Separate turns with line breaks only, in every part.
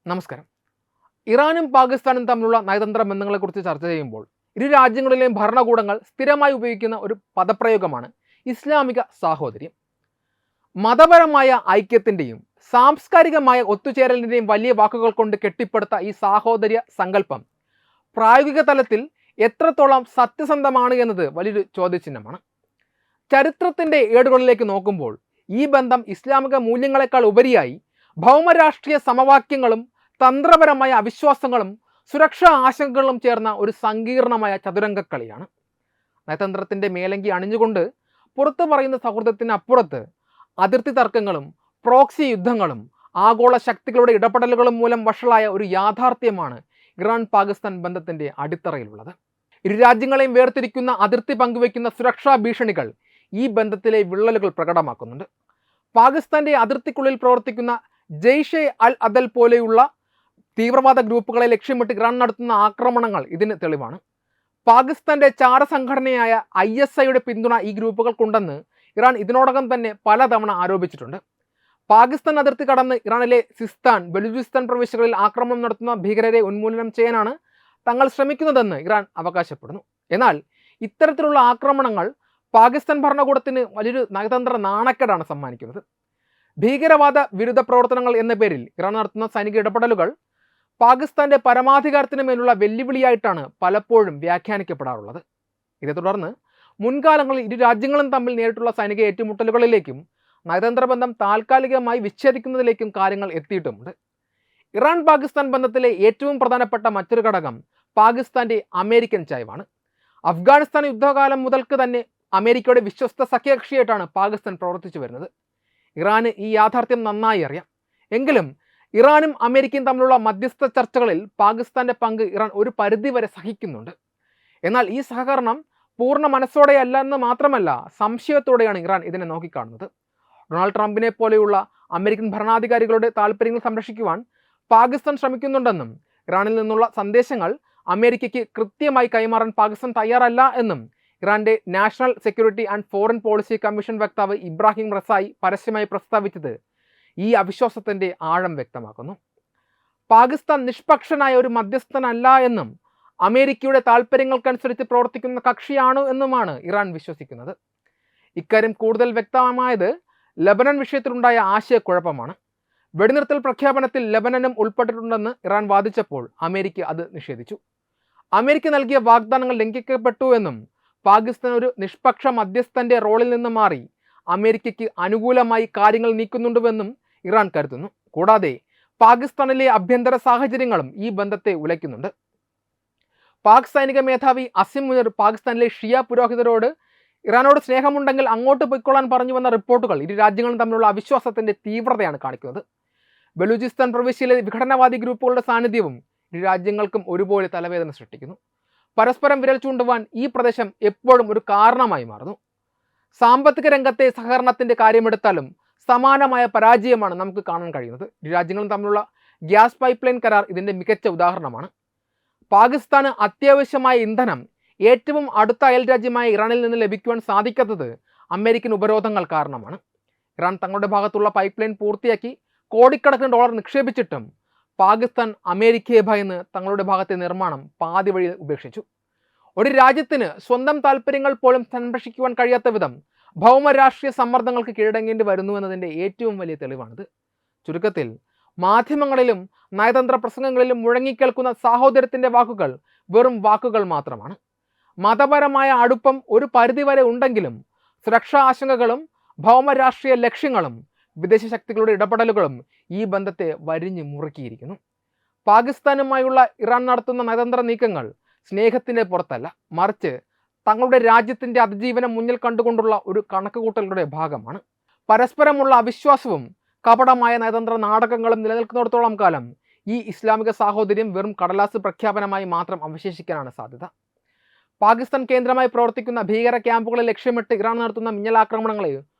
നമസ്കാരം. ഇറാനും പാകിസ്ഥാനും തമ്മിലുള്ള നയതന്ത്ര ബന്ധങ്ങളെക്കുറിച്ച് ചർച്ച ചെയ്യുമ്പോൾ ഇരു രാജ്യങ്ങളിലെയും ഭരണകൂടങ്ങൾ സ്ഥിരമായി ഉപയോഗിക്കുന്ന ഒരു പദപ്രയോഗമാണ് ഇസ്ലാമിക സാഹോദര്യം. മതപരമായ ഐക്യത്തിൻ്റെയും സാംസ്കാരികമായ ഒത്തുചേരലിൻ്റെയും വലിയ വാക്കുകൾ കൊണ്ട് കെട്ടിപ്പടുത്ത ഈ സാഹോദര്യ സങ്കല്പം പ്രായോഗിക തലത്തിൽ എത്രത്തോളം സത്യസന്ധമാണ് എന്നത് വലിയൊരു ചോദ്യചിഹ്നമാണ്. ചരിത്രത്തിൻ്റെ ഏടുകളിലേക്ക് നോക്കുമ്പോൾ ഈ ബന്ധം ഇസ്ലാമിക മൂല്യങ്ങളെക്കാൾ ഉപരിയായി ഭൗമരാഷ്ട്രീയ സമവാക്യങ്ങളും തന്ത്രപരമായ അവിശ്വാസങ്ങളും സുരക്ഷാ ആശങ്കകളും ചേർന്ന ഒരു സങ്കീർണമായ ചതുരംഗക്കളിയാണ്. നയതന്ത്രത്തിൻ്റെ മേലങ്കി അണിഞ്ഞുകൊണ്ട് പുറത്തു പറയുന്ന സൗഹൃദത്തിനപ്പുറത്ത് അതിർത്തി തർക്കങ്ങളും പ്രോക്സി യുദ്ധങ്ങളും ആഗോള ശക്തികളുടെ ഇടപെടലുകളും മൂലം വഷളായ ഒരു യാഥാർത്ഥ്യമാണ് ഇറാൻ പാകിസ്ഥാൻ ബന്ധത്തിൻ്റെ അടിത്തറയിലുള്ളത്. ഇരു രാജ്യങ്ങളെയും വേർതിരിക്കുന്ന അതിർത്തി പങ്കുവയ്ക്കുന്ന സുരക്ഷാ ഭീഷണികൾ ഈ ബന്ധത്തിലെ വിള്ളലുകൾ പ്രകടമാക്കുന്നുണ്ട്. പാകിസ്ഥാന്റെ അതിർത്തിക്കുള്ളിൽ പ്രവർത്തിക്കുന്ന ജെയ്ഷെ അൽ അദൽ പോലെയുള്ള തീവ്രവാദ ഗ്രൂപ്പുകളെ ലക്ഷ്യമിട്ട് ഇറാൻ നടത്തുന്ന ആക്രമണങ്ങൾ ഇതിന് തെളിവാണ്. പാകിസ്ഥാന്റെ ചാരസംഘടനയായ ISIയുടെ പിന്തുണ ഈ ഗ്രൂപ്പുകൾക്കുണ്ടെന്ന് ഇറാൻ ഇതിനോടകം തന്നെ പലതവണ ആരോപിച്ചിട്ടുണ്ട്. പാകിസ്ഥാൻ അതിർത്തി കടന്ന് ഇറാനിലെ സിസ്താൻ, ബലൂചിസ്ഥാൻ പ്രവിശ്യകളിൽ ആക്രമണം നടത്തുന്ന ഭീകരരെ ഉന്മൂലനം ചെയ്യാനാണ് തങ്ങൾ ശ്രമിക്കുന്നതെന്ന് ഇറാൻ അവകാശപ്പെടുന്നു. എന്നാൽ ഇത്തരത്തിലുള്ള ആക്രമണങ്ങൾ പാകിസ്ഥാൻ ഭരണകൂടത്തിന് വലിയൊരു നയതന്ത്ര നാണക്കേടാണ് സമ്മാനിക്കുന്നത്. ഭീകരവാദ വിരുദ്ധ പ്രവർത്തനങ്ങൾ എന്ന പേരിൽ ഇറാൻ നടത്തുന്ന സൈനിക ഇടപെടലുകൾ പാകിസ്ഥാന്റെ പരമാധികാരത്തിന് മേലുള്ള വെല്ലുവിളിയായിട്ടാണ് പലപ്പോഴും വ്യാഖ്യാനിക്കപ്പെടാറുള്ളത്. ഇതേ തുടർന്ന് മുൻകാലങ്ങളിൽ ഇരു രാജ്യങ്ങളും തമ്മിൽ നേരിട്ടുള്ള സൈനിക ഏറ്റുമുട്ടലുകളിലേക്കും നയതന്ത്ര ബന്ധം താൽക്കാലികമായി വിച്ഛേദിക്കുന്നതിലേക്കും കാര്യങ്ങൾ എത്തിയിട്ടുമുണ്ട്. ഇറാൻ പാകിസ്ഥാൻ ബന്ധത്തിലെ ഏറ്റവും പ്രധാനപ്പെട്ട മറ്റൊരു ഘടകം പാകിസ്ഥാന്റെ അമേരിക്കൻ ചായ്വാണ്. അഫ്ഗാനിസ്ഥാൻ യുദ്ധകാലം മുതൽക്ക് തന്നെ അമേരിക്കയുടെ വിശ്വസ്ത സഖ്യകക്ഷിയായിട്ടാണ് പാകിസ്ഥാൻ പ്രവർത്തിച്ചു വരുന്നത്. ഇറാന് ഈ യാഥാർത്ഥ്യം നന്നായി അറിയാം. എങ്കിലും ഇറാനും അമേരിക്കയും തമ്മിലുള്ള മധ്യസ്ഥ ചർച്ചകളിൽ പാകിസ്ഥാന്റെ പങ്ക് ഇറാൻ ഒരു പരിധിവരെ സഹിക്കുന്നുണ്ട്. എന്നാൽ ഈ സഹകരണം പൂർണ്ണ മനസ്സോടെയല്ല എന്ന് മാത്രമല്ല, സംശയത്തോടെയാണ് ഇറാൻ ഇതിനെ നോക്കിക്കാണുന്നത്. ഡൊണാൾഡ് ട്രംപിനെ പോലെയുള്ള അമേരിക്കൻ ഭരണാധികാരികളുടെ താല്പര്യങ്ങൾ സംരക്ഷിക്കുവാൻ പാകിസ്ഥാൻ ശ്രമിക്കുന്നുണ്ടെന്നും ഇറാനിൽ നിന്നുള്ള സന്ദേശങ്ങൾ അമേരിക്കയ്ക്ക് കൃത്യമായി കൈമാറാൻ പാകിസ്ഥാൻ തയ്യാറല്ല എന്നും ഇറാന്റെ national security and foreign policy commission വക്താവ് ഇബ്രാഹിം റസായി പരസ്യമായി പ്രസ്താവിച്ചത് ഈ അവിശ്വാസത്തിൻ്റെ ആഴം വ്യക്തമാക്കുന്നു. പാകിസ്ഥാൻ നിഷ്പക്ഷനായ ഒരു മധ്യസ്ഥനല്ല എന്നും അമേരിക്കയുടെ താല്പര്യങ്ങൾക്കനുസരിച്ച് പ്രവർത്തിക്കുന്ന കക്ഷിയാണ് എന്നുമാണ് ഇറാൻ വിശ്വസിക്കുന്നത്. ഇക്കാര്യം കൂടുതൽ വ്യക്തമായത് ലബനൻ വിഷയത്തിലുണ്ടായ ആശയക്കുഴപ്പമാണ്. വെടിനിർത്തൽ പ്രഖ്യാപനത്തിൽ ലബനനും ഉൾപ്പെട്ടിട്ടുണ്ടെന്ന് ഇറാൻ വാദിച്ചപ്പോൾ അമേരിക്ക അത് നിഷേധിച്ചു. അമേരിക്ക നൽകിയ വാഗ്ദാനങ്ങൾ ലംഘിക്കപ്പെട്ടു എന്നും പാകിസ്ഥാൻ ഒരു നിഷ്പക്ഷ മധ്യസ്ഥന്റെ റോളിൽ നിന്ന് മാറി അമേരിക്കയ്ക്ക് അനുകൂലമായി കാര്യങ്ങൾ നീക്കുന്നുണ്ടുവെന്നും ഇറാൻ കരുതുന്നു. കൂടാതെ പാകിസ്ഥാനിലെ ആഭ്യന്തര സാഹചര്യങ്ങളും ഈ ബന്ധത്തെ ഉലയ്ക്കുന്നുണ്ട്. പാക് സൈനിക മേധാവി അസിം മുനീർ പാകിസ്ഥാനിലെ ഷിയ പുരോഹിതരോട് ഇറാനോട് സ്നേഹമുണ്ടെങ്കിൽ അങ്ങോട്ട് പൊയ്ക്കൊള്ളാൻ പറഞ്ഞുവെന്ന റിപ്പോർട്ടുകൾ ഇരു രാജ്യങ്ങളും തമ്മിലുള്ള അവിശ്വാസത്തിന്റെ തീവ്രതയാണ് കാണിക്കുന്നത്. ബലൂചിസ്ഥാൻ പ്രവിശ്യയിലെ വിഘടനവാദി ഗ്രൂപ്പുകളുടെ സാന്നിധ്യവും ഇരു രാജ്യങ്ങൾക്കും ഒരുപോലെ തലവേദന സൃഷ്ടിക്കുന്നു. പരസ്പരം വിരൽ ചൂണ്ടുവാൻ ഈ പ്രദേശം എപ്പോഴും ഒരു കാരണമായി മാറുന്നു. സാമ്പത്തിക രംഗത്തെ സഹകരണത്തിന്റെ കാര്യമെടുത്താലും സമാനമായ പരാജയമാണ് നമുക്ക് കാണാൻ കഴിയുന്നത്. ഇരു രാജ്യങ്ങളും തമ്മിലുള്ള ഗ്യാസ് പൈപ്പ് ലൈൻ കരാർ ഇതിന്റെ മികച്ച ഉദാഹരണമാണ്. പാകിസ്ഥാന് അത്യാവശ്യമായ ഇന്ധനം ഏറ്റവും അടുത്ത അയൽ രാജ്യമായ ഇറാനിൽ നിന്ന് ലഭിക്കുവാൻ സാധിക്കാത്തത് അമേരിക്കൻ ഉപരോധങ്ങൾ കാരണമാണ്. ഇറാൻ തങ്ങളുടെ ഭാഗത്തുള്ള പൈപ്പ് ലൈൻ പൂർത്തിയാക്കി കോടിക്കണക്കിന് ഡോളർ നിക്ഷേപിച്ചിട്ടും പാകിസ്ഥാൻ അമേരിക്കയെ ഭയന്ന് തങ്ങളുടെ ഭാഗത്തെ നിർമ്മാണം പാതി വഴി ഉപേക്ഷിച്ചു. ഒരു രാജ്യത്തിന് സ്വന്തം താല്പര്യങ്ങൾ പോലും സംരക്ഷിക്കുവാൻ കഴിയാത്ത വിധം ഭൗമരാഷ്ട്രീയ സമ്മർദ്ദങ്ങൾക്ക് കീഴടങ്ങേണ്ടി വരുന്നു എന്നതിൻ്റെ ഏറ്റവും വലിയ തെളിവാണിത്. ചുരുക്കത്തിൽ മാധ്യമങ്ങളിലും നയതന്ത്ര പ്രസംഗങ്ങളിലും മുഴങ്ങിക്കേൾക്കുന്ന സാഹോദര്യത്തിൻ്റെ വാക്കുകൾ വെറും വാക്കുകൾ മാത്രമാണ്. മതപരമായ അടുപ്പം ഒരു പരിധിവരെ ഉണ്ടെങ്കിലും സുരക്ഷാ ആശങ്കകളും ഭൗമരാഷ്ട്രീയ ലക്ഷ്യങ്ങളും വിദേശ ശക്തികളുടെ ഇടപെടലുകളും ഈ ബന്ധത്തെ വരിഞ്ഞു മുറുക്കിയിരിക്കുന്നു. പാകിസ്ഥാനുമായുള്ള ഇറാൻ നടത്തുന്ന നയതന്ത്ര നീക്കങ്ങൾ സ്നേഹത്തിൻ്റെ പുറത്തല്ല, മറിച്ച് തങ്ങളുടെ രാജ്യത്തിൻ്റെ അതിജീവനം മുന്നിൽ കണ്ടുകൊണ്ടുള്ള ഒരു കണക്കുകൂട്ടലുടെ ഭാഗമാണ്. പരസ്പരമുള്ള അവിശ്വാസവും കപടമായ നയതന്ത്ര നാടകങ്ങളും നിലനിൽക്കുന്നിടത്തോളം കാലം ഈ ഇസ്ലാമിക സാഹോദര്യം വെറും കടലാസ് പ്രഖ്യാപനമായി മാത്രം അവശേഷിക്കാനാണ് സാധ്യത. പാകിസ്ഥാൻ കേന്ദ്രമായി പ്രവർത്തിക്കുന്ന ഭീകര ക്യാമ്പുകളെ ലക്ഷ്യമിട്ട് ഇറാൻ നടത്തുന്ന മിന്നലാക്രമണങ്ങളെ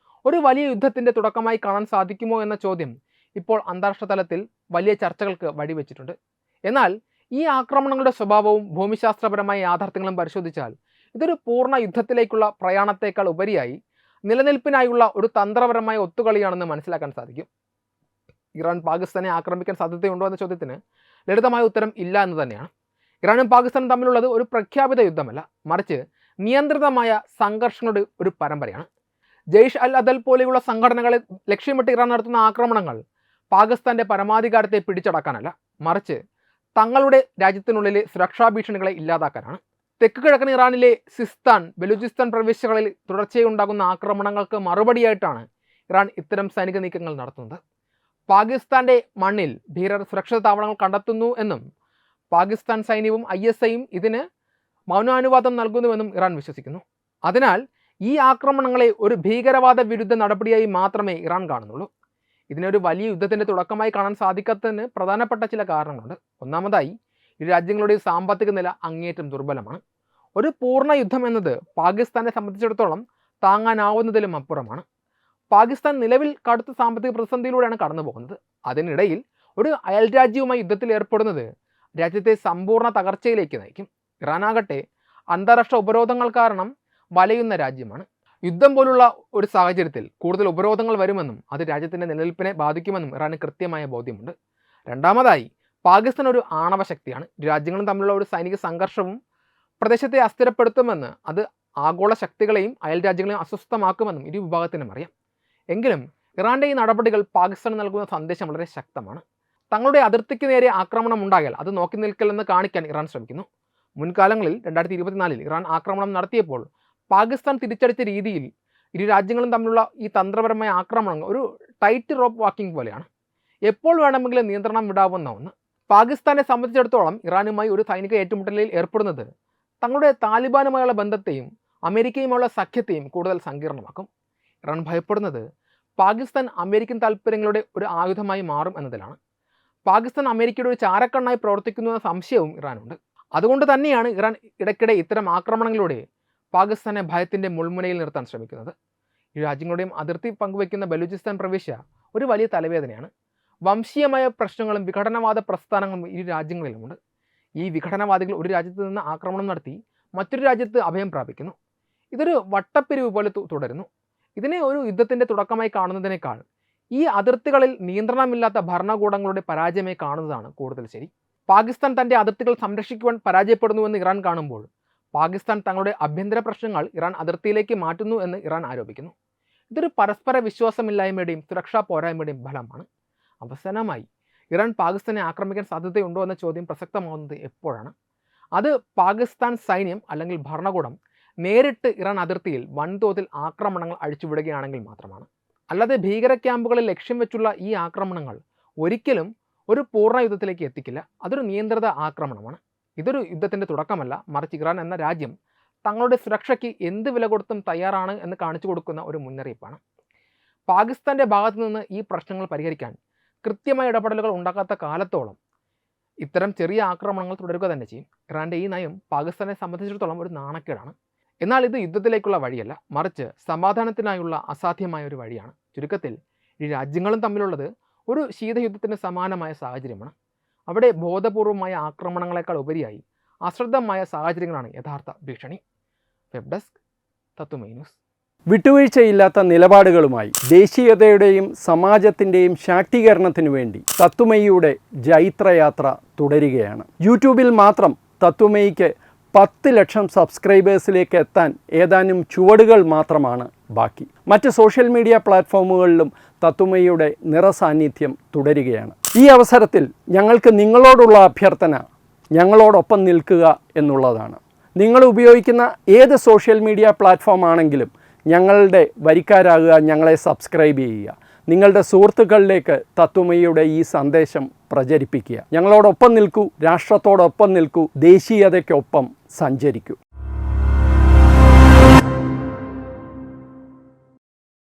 ഒരു വലിയ യുദ്ധത്തിൻ്റെ തുടക്കമായി കാണാൻ സാധിക്കുമോ എന്ന ചോദ്യം ഇപ്പോൾ അന്താരാഷ്ട്ര തലത്തിൽ വലിയ ചർച്ചകൾക്ക് വഴിവെച്ചിട്ടുണ്ട്. എന്നാൽ ഈ ആക്രമണങ്ങളുടെ സ്വഭാവവും ഭൂമിശാസ്ത്രപരമായ യാഥാർത്ഥ്യങ്ങളും പരിശോധിച്ചാൽ ഇതൊരു പൂർണ്ണ യുദ്ധത്തിലേക്കുള്ള പ്രയാണത്തേക്കാൾ ഉപരിയായി നിലനിൽപ്പിനായുള്ള ഒരു തന്ത്രപരമായ ഒത്തുകളിയാണെന്ന് മനസ്സിലാക്കാൻ സാധിക്കും. ഇറാൻ പാകിസ്ഥാനെ ആക്രമിക്കാൻ സാധ്യതയുണ്ടോ എന്ന ചോദ്യത്തിന് ലളിതമായ ഉത്തരം ഇല്ല എന്ന് തന്നെയാണ്. ഇറാനും പാകിസ്ഥാനും തമ്മിലുള്ളത് ഒരു പ്രഖ്യാപിത യുദ്ധമല്ല, മറിച്ച് നിയന്ത്രിതമായ സംഘർഷങ്ങളുടെ ഒരു പരമ്പരയാണ്. ജെയ്ഷ് അൽ അദൽ പോലെയുള്ള സംഘടനകളെ ലക്ഷ്യമിട്ട് ഇറാൻ നടത്തുന്ന ആക്രമണങ്ങൾ പാകിസ്ഥാന്റെ പരമാധികാരത്തെ പിടിച്ചടക്കാനല്ല, മറിച്ച് തങ്ങളുടെ രാജ്യത്തിനുള്ളിലെ സുരക്ഷാ ഭീഷണികളെ ഇല്ലാതാക്കാനാണ്. തെക്ക് കിഴക്കൻ ഇറാനിലെ സിസ്താൻ, ബലൂചിസ്ഥാൻ പ്രവിശ്യകളിൽ തുടർച്ചയുണ്ടാകുന്ന ആക്രമണങ്ങൾക്ക് മറുപടിയായിട്ടാണ് ഇറാൻ ഇത്തരം സൈനിക നീക്കങ്ങൾ നടത്തുന്നത്. പാകിസ്ഥാന്റെ മണ്ണിൽ ഭീകരർ സുരക്ഷിത താവളങ്ങൾ കണ്ടെത്തുന്നു എന്നും പാകിസ്ഥാൻ സൈന്യവും ISIയും ഇതിന് മൗനാനുവാദം നൽകുന്നുവെന്നും ഇറാൻ വിശ്വസിക്കുന്നു. അതിനാൽ ഈ ആക്രമണങ്ങളെ ഒരു ഭീകരവാദ വിരുദ്ധ നടപടിയായി മാത്രമേ ഇറാൻ കാണുന്നുള്ളൂ. ഇതിനൊരു വലിയ യുദ്ധത്തിൻ്റെ തുടക്കമായി കാണാൻ സാധിക്കാത്തതിന് പ്രധാനപ്പെട്ട ചില കാരണങ്ങളുണ്ട്. ഒന്നാമതായി, ഇരു രാജ്യങ്ങളുടെയും സാമ്പത്തിക നില അങ്ങേയറ്റം ദുർബലമാണ്. ഒരു പൂർണ്ണ യുദ്ധം എന്നത് പാകിസ്ഥാനെ സംബന്ധിച്ചിടത്തോളം താങ്ങാനാവുന്നതിലും അപ്പുറമാണ്. പാകിസ്ഥാൻ നിലവിൽ കടുത്ത സാമ്പത്തിക പ്രതിസന്ധിയിലൂടെയാണ് കടന്നു പോകുന്നത്. അതിനിടയിൽ ഒരു അയൽരാജ്യവുമായി യുദ്ധത്തിൽ ഏർപ്പെടുന്നത് രാജ്യത്തെ സമ്പൂർണ്ണ തകർച്ചയിലേക്ക് നയിക്കും. ഇറാനാകട്ടെ അന്താരാഷ്ട്ര ഉപരോധങ്ങൾ കാരണം വലയുന്ന രാജ്യമാണ്. യുദ്ധം പോലുള്ള ഒരു സാഹചര്യത്തിൽ കൂടുതൽ ഉപരോധങ്ങൾ വരുമെന്നും അത് രാജ്യത്തിൻ്റെ നിലനിൽപ്പിനെ ബാധിക്കുമെന്നും ഇറാന് കൃത്യമായ ബോധ്യമുണ്ട്. രണ്ടാമതായി, പാകിസ്ഥാൻ ഒരു ആണവ ശക്തിയാണ്. രാജ്യങ്ങളും തമ്മിലുള്ള ഒരു സൈനിക സംഘർഷവും പ്രദേശത്തെ അസ്ഥിരപ്പെടുത്തുമെന്ന്, അത് ആഗോള ശക്തികളെയും അയൽ രാജ്യങ്ങളെയും അസ്വസ്ഥമാക്കുമെന്നും ഇരു വിഭാഗത്തിനും അറിയാം. എങ്കിലും ഇറാൻ്റെ ഈ നടപടികൾ പാകിസ്ഥാന് നൽകുന്ന സന്ദേശം വളരെ ശക്തമാണ്. തങ്ങളുടെ അതിർത്തിക്ക് നേരെ ആക്രമണം ഉണ്ടായാൽ അത് നോക്കി നിൽക്കില്ലെന്ന് കാണിക്കാൻ ഇറാൻ ശ്രമിക്കുന്നു. മുൻകാലങ്ങളിൽ 2024 ഇറാൻ ആക്രമണം നടത്തിയപ്പോൾ പാകിസ്ഥാൻ തിരിച്ചടിച്ച രീതിയിൽ ഇരു രാജ്യങ്ങളും തമ്മിലുള്ള ഈ തന്ത്രപരമായ ആക്രമണങ്ങൾ ഒരു ടൈറ്റ് റോപ്പ് വാക്കിംഗ് പോലെയാണ്. എപ്പോൾ വേണമെങ്കിലും നിയന്ത്രണം വിടാവുന്ന ഒന്ന്. പാകിസ്ഥാനെ സംബന്ധിച്ചിടത്തോളം ഇറാനുമായി ഒരു സൈനിക ഏറ്റുമുട്ടലിൽ ഏർപ്പെടുന്നത് തങ്ങളുടെ താലിബാനുമായുള്ള ബന്ധത്തെയും അമേരിക്കയുമായുള്ള സഖ്യത്തെയും കൂടുതൽ സങ്കീർണമാക്കും. ഇറാൻ ഭയപ്പെടുന്നത് പാകിസ്ഥാൻ അമേരിക്കൻ താൽപ്പര്യങ്ങളുടെ ഒരു ആയുധമായി മാറും എന്നതിലാണ്. പാകിസ്ഥാൻ അമേരിക്കയുടെ ഒരു ചാരക്കണ്ണായി പ്രവർത്തിക്കുന്നുവെന്ന സംശയവും ഇറാനുണ്ട്. അതുകൊണ്ട് തന്നെയാണ് ഇറാൻ ഇടയ്ക്കിടെ ഇത്തരം ആക്രമണങ്ങളിലൂടെ പാകിസ്ഥാനെ ഭയത്തിൻ്റെ മുൾമുനയിൽ നിർത്താൻ ശ്രമിക്കുന്നത്. ഈ രാജ്യങ്ങളുടെയും അതിർത്തി പങ്കുവയ്ക്കുന്ന ബലൂചിസ്ഥാൻ പ്രവിശ്യ ഒരു വലിയ തലവേദനയാണ്. വംശീയമായ പ്രശ്നങ്ങളും വിഘടനവാദ പ്രസ്ഥാനങ്ങളും ഈ രാജ്യങ്ങളിലുമുണ്ട്. ഈ വിഘടനവാദികൾ ഒരു രാജ്യത്ത് നിന്ന് ആക്രമണം നടത്തി മറ്റൊരു രാജ്യത്ത് അഭയം പ്രാപിക്കുന്നു. ഇതൊരു വട്ടപ്പിരിവ് പോലെ തുടരുന്നു. ഇതിനെ ഒരു യുദ്ധത്തിൻ്റെ തുടക്കമായി കാണുന്നതിനേക്കാൾ ഈ അതിർത്തികളിൽ നിയന്ത്രണമില്ലാത്ത ഭരണകൂടങ്ങളുടെ പരാജയമായി കാണുന്നതാണ് കൂടുതൽ ശരി. പാകിസ്ഥാൻ തൻ്റെ അതിർത്തികൾ സംരക്ഷിക്കുവാൻ പരാജയപ്പെടുന്നുവെന്ന് ഇറാൻ കാണുമ്പോൾ പാകിസ്ഥാൻ തങ്ങളുടെ ആഭ്യന്തര പ്രശ്നങ്ങൾ ഇറാൻ അതിർത്തിയിലേക്ക് മാറ്റുന്നു എന്ന് ഇറാൻ ആരോപിക്കുന്നു. ഇതൊരു പരസ്പര വിശ്വാസമില്ലായ്മയുടെയും സുരക്ഷാ പോരായ്മയുടെയും ഫലമാണ്. അവസാനമായി, ഇറാൻ പാകിസ്ഥാനെ ആക്രമിക്കാൻ സാധ്യതയുണ്ടോ എന്ന ചോദ്യം പ്രസക്തമാവുന്നത് എപ്പോഴാണ്? അത് പാകിസ്ഥാൻ സൈന്യം അല്ലെങ്കിൽ ഭരണകൂടം നേരിട്ട് ഇറാൻ അതിർത്തിയിൽ വൻതോതിൽ ആക്രമണങ്ങൾ അഴിച്ചുവിടുകയാണെങ്കിൽ മാത്രമാണ്. അല്ലാതെ ഭീകര ക്യാമ്പുകളിൽ ലക്ഷ്യം വെച്ചുള്ള ഈ ആക്രമണങ്ങൾ ഒരിക്കലും ഒരു പൂർണ്ണ യുദ്ധത്തിലേക്ക് എത്തിക്കില്ല. അതൊരു നിയന്ത്രിത ആക്രമണമാണ്. ഇതൊരു യുദ്ധത്തിൻ്റെ തുടക്കമല്ല, മറിച്ച് ഇറാൻ എന്ന രാജ്യം തങ്ങളുടെ സുരക്ഷയ്ക്ക് എന്ത് വില കൊടുത്തും തയ്യാറാണ് എന്ന് കാണിച്ചു കൊടുക്കുന്ന ഒരു മുന്നറിയിപ്പാണ്. പാകിസ്ഥാൻ്റെ ഭാഗത്തു നിന്ന് ഈ പ്രശ്നങ്ങൾ പരിഹരിക്കാൻ കൃത്യമായ ഇടപെടലുകൾ ഉണ്ടാക്കാത്ത കാലത്തോളം ഇത്തരം ചെറിയ ആക്രമണങ്ങൾ തുടരുക തന്നെ ചെയ്യും. ഇറാൻ്റെ ഈ നയം പാകിസ്ഥാനെ സംബന്ധിച്ചിടത്തോളം ഒരു നാണക്കേടാണ്. എന്നാൽ ഇത് യുദ്ധത്തിലേക്കുള്ള വഴിയല്ല, മറിച്ച് സമാധാനത്തിനായുള്ള അസാധ്യമായ ഒരു വഴിയാണ്. ചുരുക്കത്തിൽ ഈ രാജ്യങ്ങളും തമ്മിലുള്ളത് ഒരു ശീതയുദ്ധത്തിന് സമാനമായ സാഹചര്യമാണ്. അവിടെ ബോധപൂർവമായ ആക്രമണങ്ങളെക്കാൾ ഉപരിയായി അശ്രദ്ധമായ സാഹചര്യങ്ങളാണ് യഥാർത്ഥ ഭീഷണി. വെബ് ഡെസ്ക് തത്തുമൈ ന്യൂസ്.
വിട്ടുവീഴ്ചയില്ലാത്ത നിലപാടുകളുമായി ദേശീയതയുടെയും സമാജത്തിൻ്റെയും ശാക്തീകരണത്തിനു വേണ്ടി തത്തുമൈയുടെ ജൈത്രയാത്ര തുടരുകയാണ്. യൂട്യൂബിൽ മാത്രം തത്തുമൈക്ക് 10 ലക്ഷം സബ്സ്ക്രൈബേഴ്സിലേക്ക് എത്താൻ ഏതാനും ചുവടുകൾ മാത്രമാണ് ബാക്കി. മറ്റ് സോഷ്യൽ മീഡിയ പ്ലാറ്റ്ഫോമുകളിലും തത്തുമൈയുടെ നിറസാന്നിധ്യം തുടരുകയാണ്. ഈ അവസരത്തിൽ ഞങ്ങൾക്ക് നിങ്ങളോടുള്ള അഭ്യർത്ഥന ഞങ്ങളോടൊപ്പം നിൽക്കുക എന്നുള്ളതാണ്. നിങ്ങൾ ഉപയോഗിക്കുന്ന ഏത് സോഷ്യൽ മീഡിയ പ്ലാറ്റ്ഫോം ആണെങ്കിലും ഞങ്ങളുടെ വരിക്കാരാകുക, ഞങ്ങളെ സബ്സ്ക്രൈബ് ചെയ്യുക, നിങ്ങളുടെ സുഹൃത്തുക്കളിലേക്ക് തത്തുമൈയുടെ ഈ സന്ദേശം പ്രചരിപ്പിക്കുക. ഞങ്ങളോടൊപ്പം നിൽക്കൂ, രാഷ്ട്രത്തോടൊപ്പം നിൽക്കൂ, ദേശീയതയ്ക്കൊപ്പം സഞ്ചരിക്കൂ.